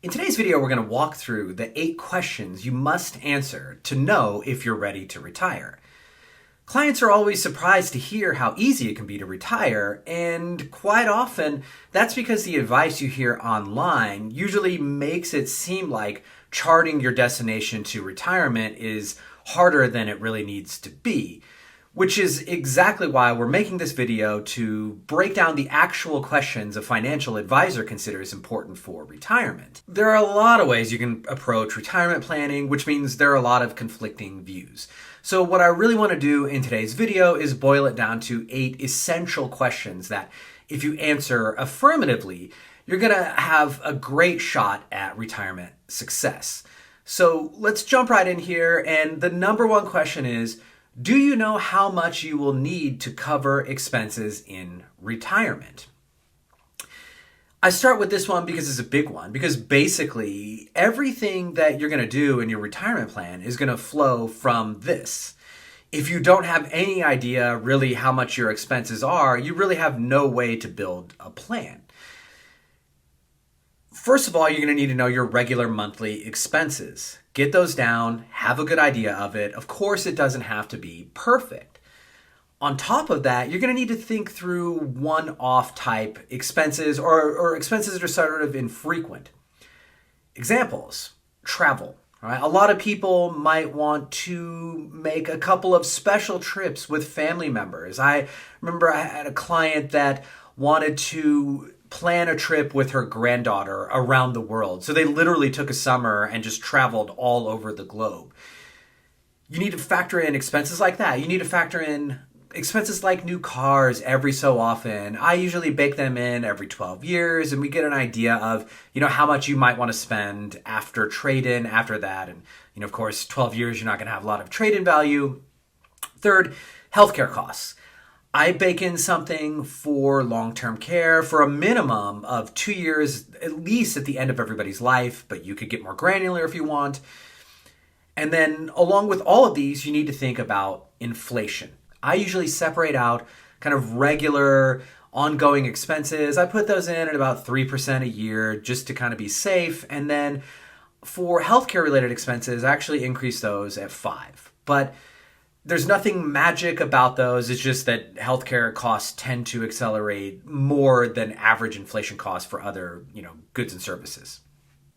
In today's video, we're going to walk through the 8 questions you must answer to know if you're ready to retire. Clients are always surprised to hear how easy it can be to retire, and quite often that's because the advice you hear online usually makes it seem like charting your destination to retirement is harder than it really needs to be. Which is exactly why we're making this video, to break down the actual questions a financial advisor considers important for retirement. There are a lot of ways you can approach retirement planning, which means there are a lot of conflicting views. So what I really want to do in today's video is boil it down to 8 essential questions that, if you answer affirmatively, you're going to have a great shot at retirement success. So let's jump right in here, and the number one question is, do you know how much you will need to cover expenses in retirement? I start with this one because it's a big one, because basically everything that you're going to do in your retirement plan is going to flow from this. If you don't have any idea really how much your expenses are, you really have no way to build a plan. First of all, you're going to need to know your regular monthly expenses. Get those down, have a good idea of it. Of course, it doesn't have to be perfect. On top of that, you're going to need to think through one-off type expenses or expenses that are sort of infrequent. Examples, travel. Right? A lot of people might want to make a couple of special trips with family members. I remember I had a client that wanted to plan a trip with her granddaughter around the world. So they literally took a summer and just traveled all over the globe. You need to factor in expenses like that. You need to factor in expenses like new cars every so often. I usually bake them in every 12 years, and we get an idea of, how much you might want to spend after trade-in after that. And, of course, 12 years, you're not going to have a lot of trade-in value. Third, healthcare costs. I bake in something for long-term care for a minimum of 2 years, at least at the end of everybody's life, but you could get more granular if you want. And then along with all of these, you need to think about inflation. I usually separate out kind of regular ongoing expenses. I put those in at about 3% a year just to kind of be safe. And then for healthcare related expenses, I actually increase those at 5%. But there's nothing magic about those. It's just that healthcare costs tend to accelerate more than average inflation costs for other, goods and services.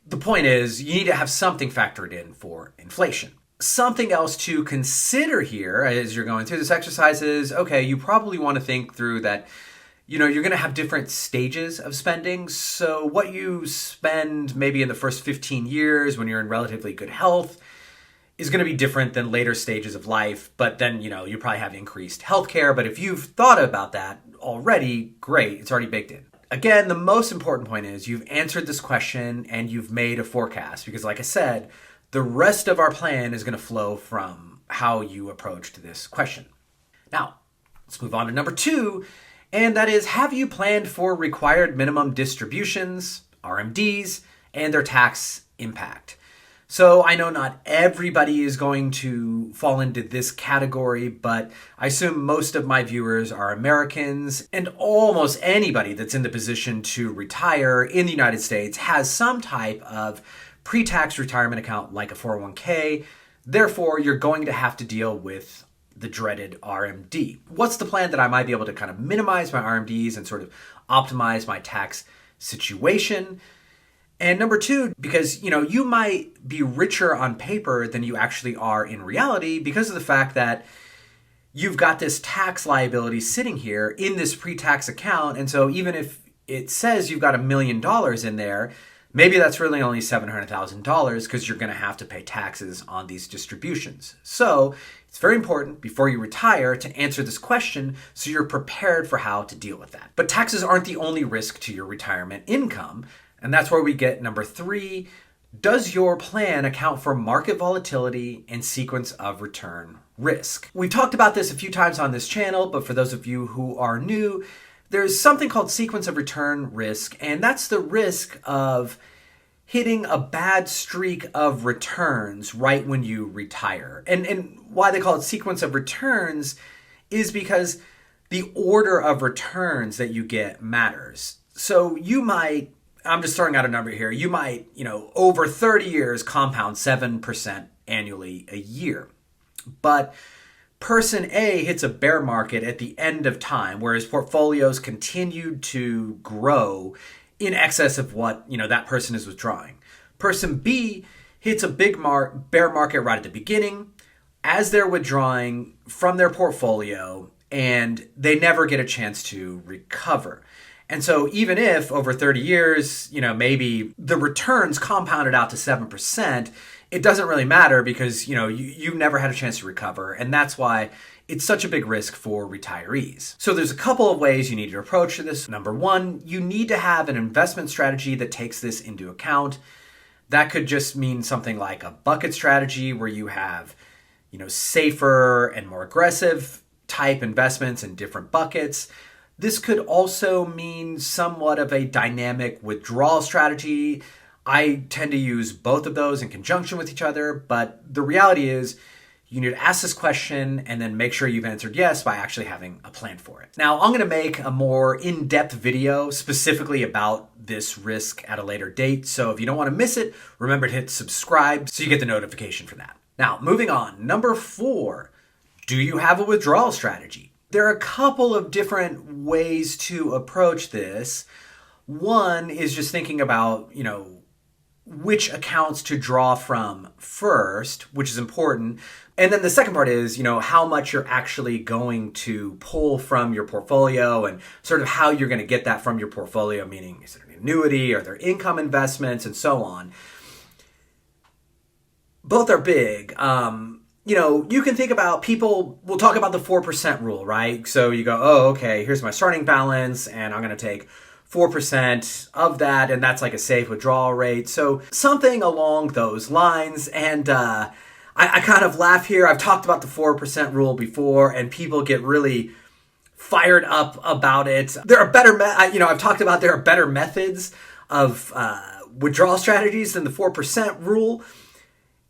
The point is, you need to have something factored in for inflation. Something else to consider here as you're going through this exercise is, okay, you probably want to think through that, you're going to have different stages of spending. So what you spend maybe in the first 15 years when you're in relatively good health is going to be different than later stages of life, but then, you probably have increased healthcare. But if you've thought about that already, great, it's already baked in. Again, the most important point is you've answered this question and you've made a forecast, because like I said, the rest of our plan is going to flow from how you approached this question. Now, let's move on to number 2, and that is, have you planned for required minimum distributions, RMDs, and their tax impact? So I know not everybody is going to fall into this category, but I assume most of my viewers are Americans, and almost anybody that's in the position to retire in the United States has some type of pre-tax retirement account like a 401k. Therefore, you're going to have to deal with the dreaded RMD. What's the plan that I might be able to kind of minimize my RMDs and sort of optimize my tax situation? And number 2, because, you might be richer on paper than you actually are in reality because of the fact that you've got this tax liability sitting here in this pre-tax account. And so even if it says you've got $1 million in there, maybe that's really only $700,000 because you're going to have to pay taxes on these distributions. So it's very important before you retire to answer this question so you're prepared for how to deal with that. But taxes aren't the only risk to your retirement income. And that's where we get number 3. Does your plan account for market volatility and sequence of return risk? We've talked about this a few times on this channel, but for those of you who are new, there's something called sequence of return risk, and that's the risk of hitting a bad streak of returns right when you retire. And why they call it sequence of returns is because the order of returns that you get matters. So you might I'm just throwing out a number here. You might, over 30 years compound 7% annually a year. But person A hits a bear market at the end of time, where his portfolios continued to grow in excess of what, that person is withdrawing. Person B hits a big bear market right at the beginning as they're withdrawing from their portfolio, and they never get a chance to recover. And so even if over 30 years, maybe the returns compounded out to 7%, it doesn't really matter because, you've never had a chance to recover. And that's why it's such a big risk for retirees. So there's a couple of ways you need to approach this. Number one, you need to have an investment strategy that takes this into account. That could just mean something like a bucket strategy where you have, safer and more aggressive type investments in different buckets. This could also mean somewhat of a dynamic withdrawal strategy. I tend to use both of those in conjunction with each other, but the reality is you need to ask this question and then make sure you've answered yes by actually having a plan for it. Now, I'm going to make a more in-depth video specifically about this risk at a later date, so if you don't want to miss it, remember to hit subscribe so you get the notification for that. Now, moving on. Number 4, do you have a withdrawal strategy? There are a couple of different ways to approach this. One is just thinking about, which accounts to draw from first, which is important. And then the second part is, how much you're actually going to pull from your portfolio and sort of how you're going to get that from your portfolio, meaning is it an annuity, are there income investments, and so on. Both are big. You can think about people will talk about the 4% rule, right? So you go, oh, okay, here's my starting balance and I'm going to take 4% of that. And that's like a safe withdrawal rate. So something along those lines. And I kind of laugh here. I've talked about the 4% rule before and people get really fired up about it. There are better, I've talked about there are better methods of withdrawal strategies than the 4% rule.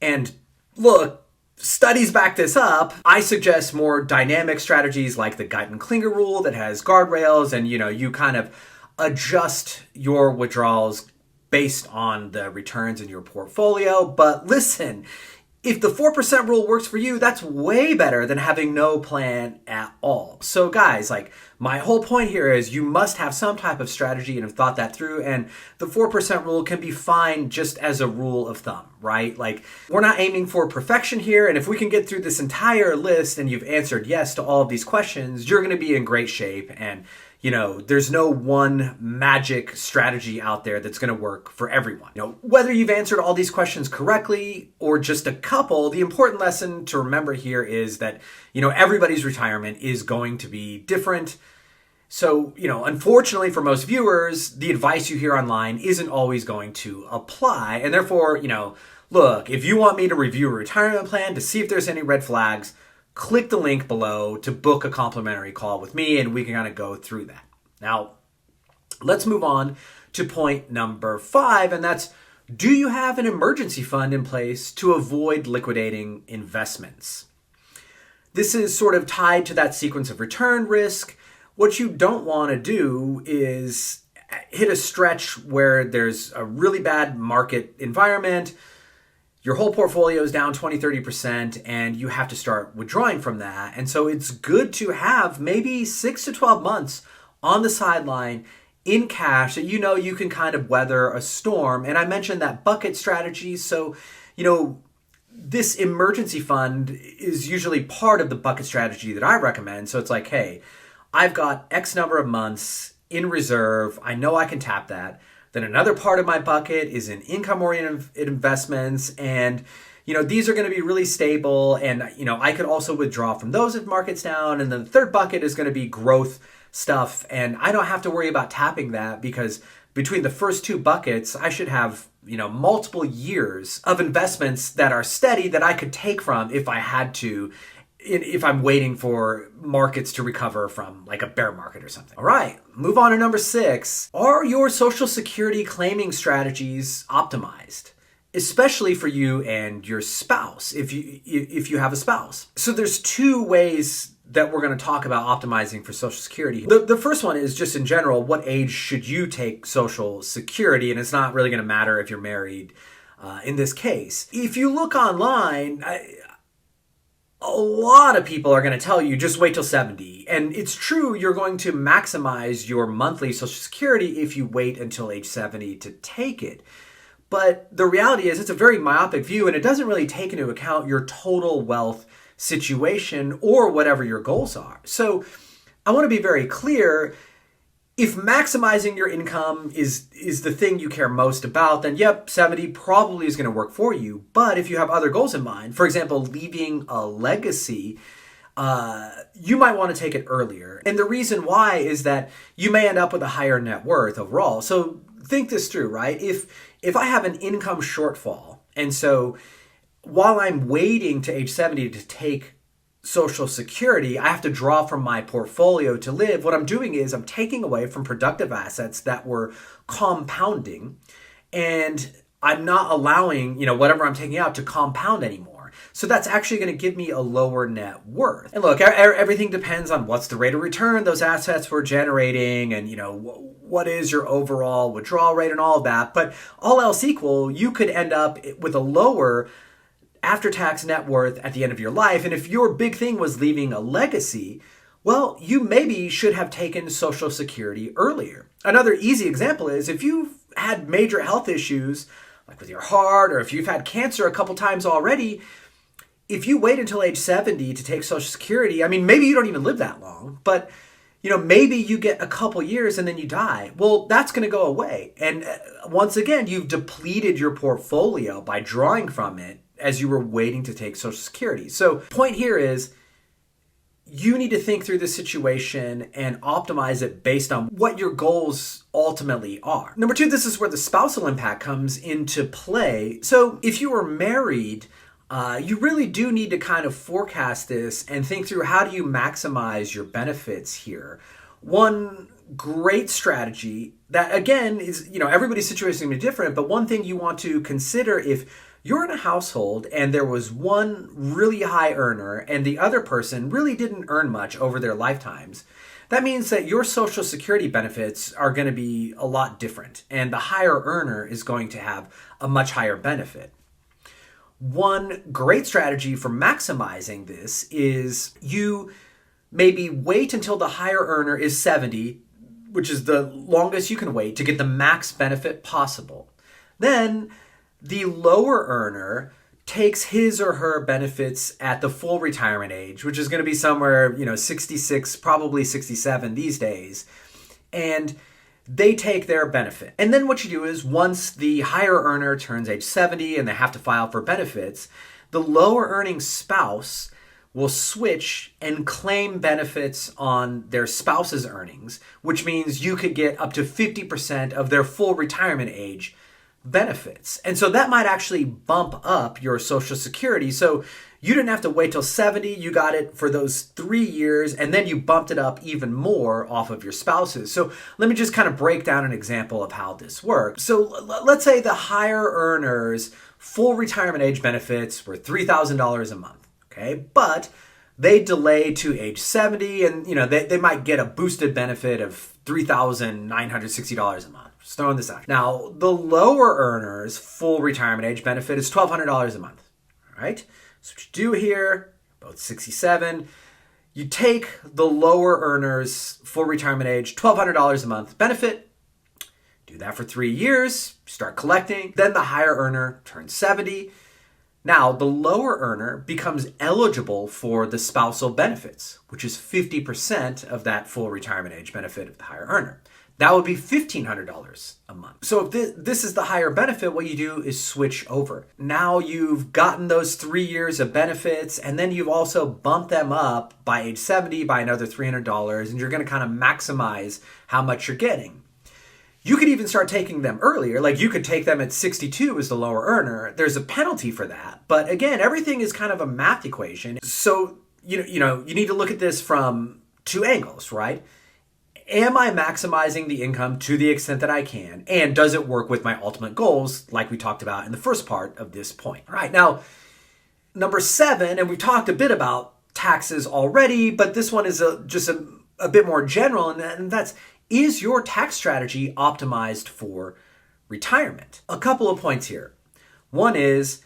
And look, studies back this up. I suggest more dynamic strategies like the Guyton-Klinger rule that has guardrails and, you kind of adjust your withdrawals based on the returns in your portfolio. But listen, if the 4% rule works for you, that's way better than having no plan at all. So guys, my whole point here is you must have some type of strategy and have thought that through. And the 4% rule can be fine just as a rule of thumb, right? We're not aiming for perfection here. And if we can get through this entire list and you've answered yes to all of these questions, you're going to be in great shape. And there's no one magic strategy out there that's going to work for everyone. Whether you've answered all these questions correctly or just a couple, the important lesson to remember here is that, everybody's retirement is going to be different. So, unfortunately for most viewers, the advice you hear online isn't always going to apply. And therefore, look, if you want me to review a retirement plan to see if there's any red flags, click the link below to book a complimentary call with me and we can kind of go through that. Now, let's move on to point number 5, and that's, do you have an emergency fund in place to avoid liquidating investments? This is sort of tied to that sequence of return risk. What you don't want to do is hit a stretch where there's a really bad market environment, your whole portfolio is down 20, 30%, and you have to start withdrawing from that. And so it's good to have maybe 6 to 12 months on the sideline in cash that you can kind of weather a storm. And I mentioned that bucket strategy. So, this emergency fund is usually part of the bucket strategy that I recommend. So it's like, hey, I've got X number of months in reserve. I know I can tap that. Then another part of my bucket is in income-oriented investments. And, these are going to be really stable. And, I could also withdraw from those if market's down. And then the third bucket is going to be growth stuff. And I don't have to worry about tapping that because between the first 2 buckets, I should have, multiple years of investments that are steady that I could take from if I had to, if I'm waiting for markets to recover from like a bear market or something. All right, move on to number 6. Are your Social Security claiming strategies optimized? Especially for you and your spouse, if you have a spouse. So there's 2 ways that we're going to talk about optimizing for Social Security. The first one is just in general, what age should you take Social Security? And it's not really going to matter if you're married in this case. If you look online, a lot of people are going to tell you just wait till 70. And it's true, you're going to maximize your monthly Social Security if you wait until age 70 to take it. But the reality is it's a very myopic view, and it doesn't really take into account your total wealth situation or whatever your goals are. So I want to be very clear. If maximizing your income is the thing you care most about, then yep, 70 probably is going to work for you. But if you have other goals in mind, for example, leaving a legacy, you might want to take it earlier. And the reason why is that you may end up with a higher net worth overall. So think this through, right? If I have an income shortfall, and so while I'm waiting to age 70 to take Social Security, I have to draw from my portfolio to live. What I'm doing is I'm taking away from productive assets that were compounding, and I'm not allowing, whatever I'm taking out to compound anymore. So that's actually going to give me a lower net worth. And look, everything depends on what's the rate of return those assets were generating, and what is your overall withdrawal rate and all of that. But all else equal, you could end up with a lower after-tax net worth at the end of your life. And if your big thing was leaving a legacy, well, you maybe should have taken Social Security earlier. Another easy example is if you've had major health issues, like with your heart, or if you've had cancer a couple times already, if you wait until age 70 to take Social Security, maybe you don't even live that long, but maybe you get a couple years and then you die. Well, that's going to go away. And once again, you've depleted your portfolio by drawing from it as you were waiting to take Social Security. So point here is you need to think through the situation and optimize it based on what your goals ultimately are. Number two, this is where the spousal impact comes into play. So if you are married, you really do need to kind of forecast this and think through how do you maximize your benefits here. One great strategy that, again, is, everybody's situation is going to be different, but one thing you want to consider if you're in a household and there was one really high earner and the other person really didn't earn much over their lifetimes, that means that your Social Security benefits are going to be a lot different, and the higher earner is going to have a much higher benefit. One great strategy for maximizing this is you maybe wait until the higher earner is 70, which is the longest you can wait to get the max benefit possible. Then the lower earner takes his or her benefits at the full retirement age, which is going to be somewhere, 66, probably 67 these days. And they take their benefit. And then what you do is once the higher earner turns age 70 and they have to file for benefits, the lower earning spouse will switch and claim benefits on their spouse's earnings, which means you could get up to 50% of their full retirement age benefits. And so that might actually bump up your Social Security. So you didn't have to wait till 70, you got it for those 3 years, and then you bumped it up even more off of your spouses. So let me just kind of break down an example of how this works. So let's say the higher earners' full retirement age benefits were $3,000 a month, okay? But they delay to age 70, and they might get a boosted benefit of $3,960 a month. Just throwing this out. Now, the lower earners' full retirement age benefit is $1,200 a month. All right? So what you do here, both 67, you take the lower earners' full retirement age, $1,200 a month benefit, do that for 3 years, start collecting. Then the higher earner turns 70. Now, the lower earner becomes eligible for the spousal benefits, which is 50% of that full retirement age benefit of the higher earner. That would be $1,500 a month. So if this is the higher benefit, what you do is switch over. Now you've gotten those 3 years of benefits, and then you've also bumped them up by age 70 by another $300, and you're going to kind of maximize how much you're getting. You could even start taking them earlier. Like you could take them at 62 as the lower earner. There's a penalty for that. But again, everything is kind of a math equation. So, you need to look at this from two angles, right? Am I maximizing the income to the extent that I can? And does it work with my ultimate goals, like we talked about in the first part of this point? All right, now, number 7, and we talked a bit about taxes already, but this one is just a bit more general, and that's, is your tax strategy optimized for retirement? A couple of points here. One is,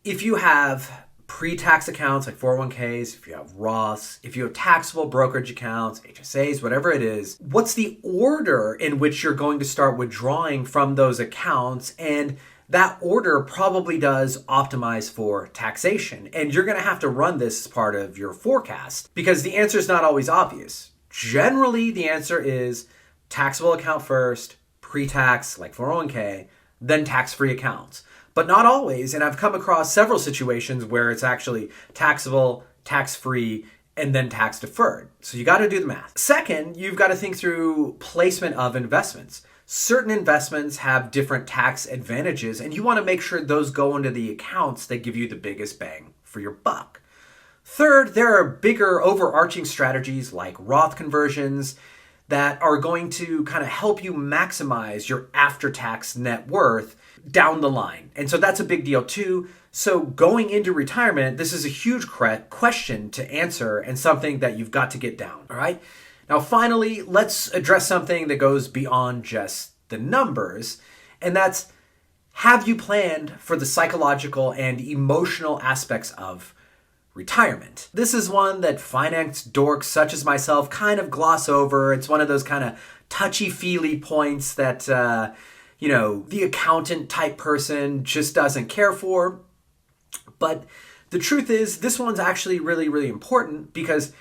if you have pre-tax accounts like 401ks, if you have Roths, if you have taxable brokerage accounts, HSAs, whatever it is, what's the order in which you're going to start withdrawing from those accounts? And that order probably does optimize for taxation. And you're going to have to run this as part of your forecast because the answer is not always obvious. Generally, the answer is taxable account first, pre-tax like 401k, then tax-free accounts. But not always, and I've come across several situations where it's actually taxable, tax-free, and then tax-deferred. So you got to do the math. Second, you've got to think through placement of investments. Certain investments have different tax advantages, and you want to make sure those go into the accounts that give you the biggest bang for your buck. Third, there are bigger overarching strategies like Roth conversions that are going to kind of help you maximize your after-tax net worth down the line. And so that's a big deal too. So going into retirement, this is a huge question to answer and something that you've got to get down, all right? Now, finally, let's address something that goes beyond just the numbers, and that's, have you planned for the psychological and emotional aspects of retirement? This is one that finance dorks such as myself kind of gloss over. It's one of those kind of touchy-feely points that, the accountant type person just doesn't care for. But the truth is, this one's actually really, really important because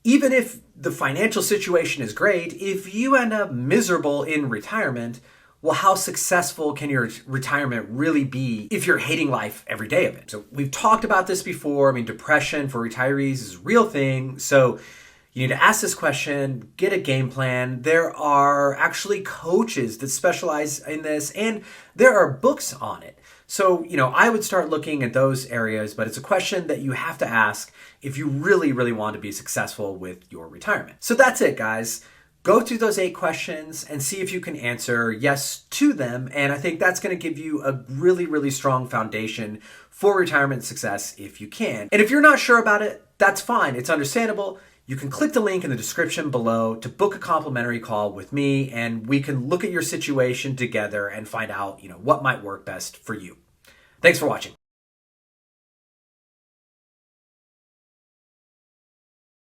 even if the financial situation is great, if you end up miserable in retirement, well, how successful can your retirement really be if you're hating life every day of it? So we've talked about this before. I mean, depression for retirees is a real thing. So you need to ask this question, get a game plan. There are actually coaches that specialize in this, and there are books on it. So, I would start looking at those areas, but it's a question that you have to ask if you really, really want to be successful with your retirement. So that's it, guys. Go through those 8 questions and see if you can answer yes to them. And I think that's going to give you a really, really strong foundation for retirement success if you can. And if you're not sure about it, that's fine. It's understandable. You can click the link in the description below to book a complimentary call with me, and we can look at your situation together and find out, what might work best for you. Thanks for watching.